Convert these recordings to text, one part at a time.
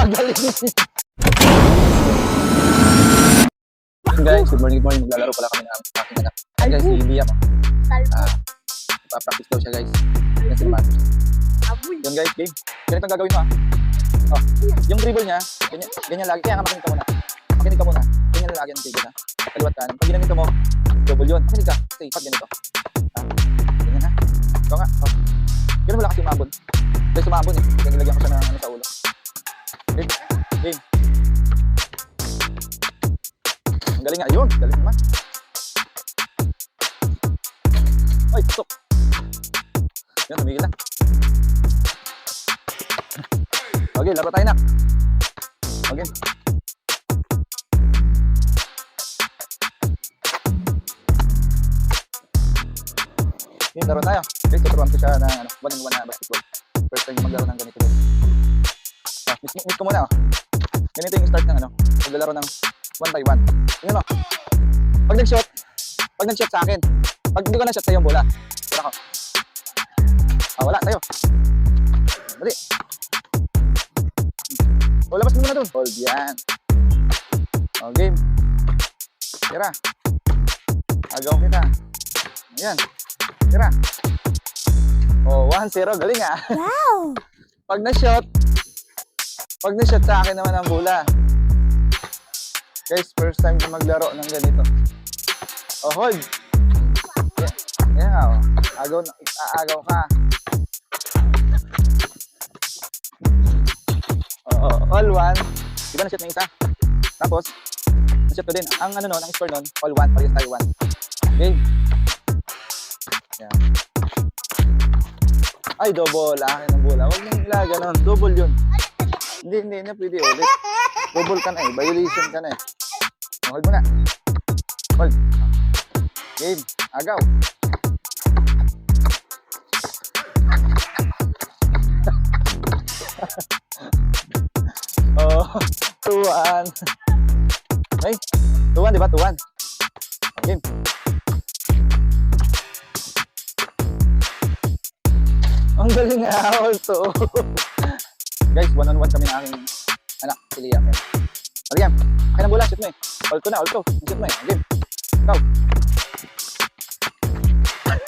Galing. Guys, good morning, good morning. Maglalaro pala kami ng aking anak. Ayan guys, si Liam. Pa-practice daw siya guys. Yan si Matt. Yun guys, game. Ganito ang gagawin mo oh, yung dribble niya, ganyan lagi. Kaya nga makinig ka muna. Makinig ka muna. Ganyan lagi ang dribble na. Kaliwat kanan. Pag ginanito mo, double yun. Makinig ka. Kasi pag ganito. Ganyan ha. Ito nga. Ganun mo lang kasi umabon. Guys, umabon eh. Kaya nilagyan ko siya ng sa ulo. Game. Game. Ang galing nga. Ayun. Galing naman. Ay, stop. Yan, tumigil na. Okay, laro tayo na. Okay. Okay, laro tayo. Guys, tuturuan ko siya ng 1-on-1 na basketball. First time maglaro ng ganito guys. Miss ko muna Ganito yung start ng maglalaro ng 1-by-1. Tingnan mo. Pag nag-shot sa akin. Pag hindi ko na-shot sa'yo yung bola. Tira ko. Wala tayo. Dali. Labas mo muna dun. Hold yan. Game. Tira. Agaw kita. Ayan. Tira. 1-0. Galing Wow! Pag na-shot sa akin naman ang bola. Guys, first time ko maglaro ng ganito. Hold. Yan. Agaw ka. All one. Diba na-shot na isa? Tapos, na-shot ko din. Ang ang score nun, all one. Parehas tayo one. Game. Yan. Ay, double. Akin ang bola. Huwag nang ilaga nun. Double yun. Hindi na pwede ulit. Double ka na Violation ka na Hold mo na. Hold. Game. Agaw. Oh, 2-1. Ay, 2-1 diba? 2-1. Game. Ang galing also. Guys, 1-on-1 kami ng aking anak, si Liam. Liam, akin ang bola, shoot mo Hold ko na, hold ko. Shoot mo Game. Ikaw.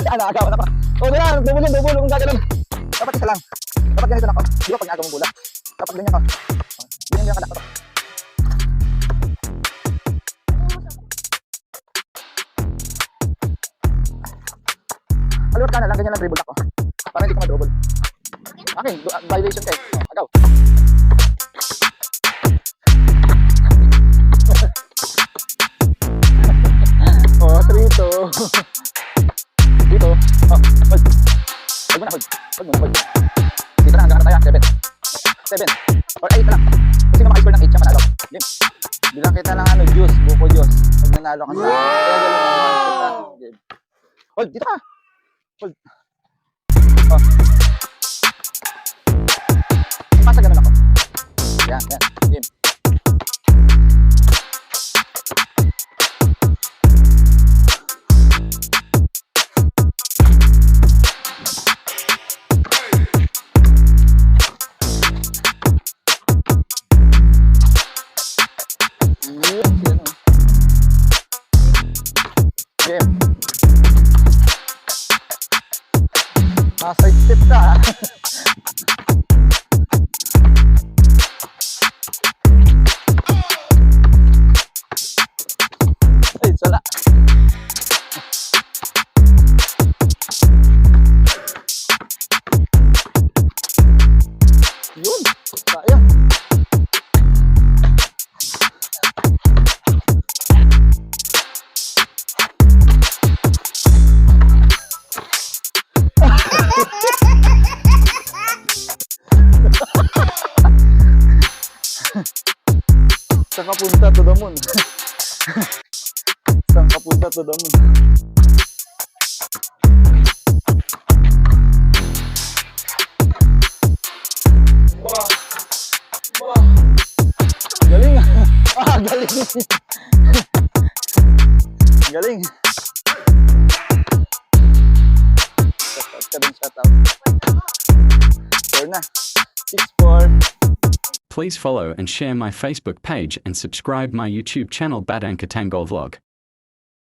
Agaw na pa. Wala, double. Kung gaganon. Dapat isa lang. Dapat ganito na ako. Di ba pag agaw mo bola? Dapat ganyan ka. Ganyan ka dapat. Kaliwat ka na lang, ganyan lang dribble ako. Para hindi ka ma-double. Okay, violation ka Agaw. Oh, 3-2. Dito. Hold. Hold mo na, hold. Dito na, hanggang tayo. 7 or 8 lang. Kasi na maka-score ng 8 siya manalo. Game. Bilang kita lang juice, buko juice. Pag nanalo ka sa kaya galing naman. Game. Hold, dito ka. Hold. Pasa ganun ako. Yan. Game. Game. Side step ka Ay, sala. Yun, kaya. Saan ka punta to the moon? Saan ka punta to the moon? Galing galing. Galing. Shout out. Score na. 6-4. Please follow and share my Facebook page and subscribe my YouTube channel Batang Katangol Vlog.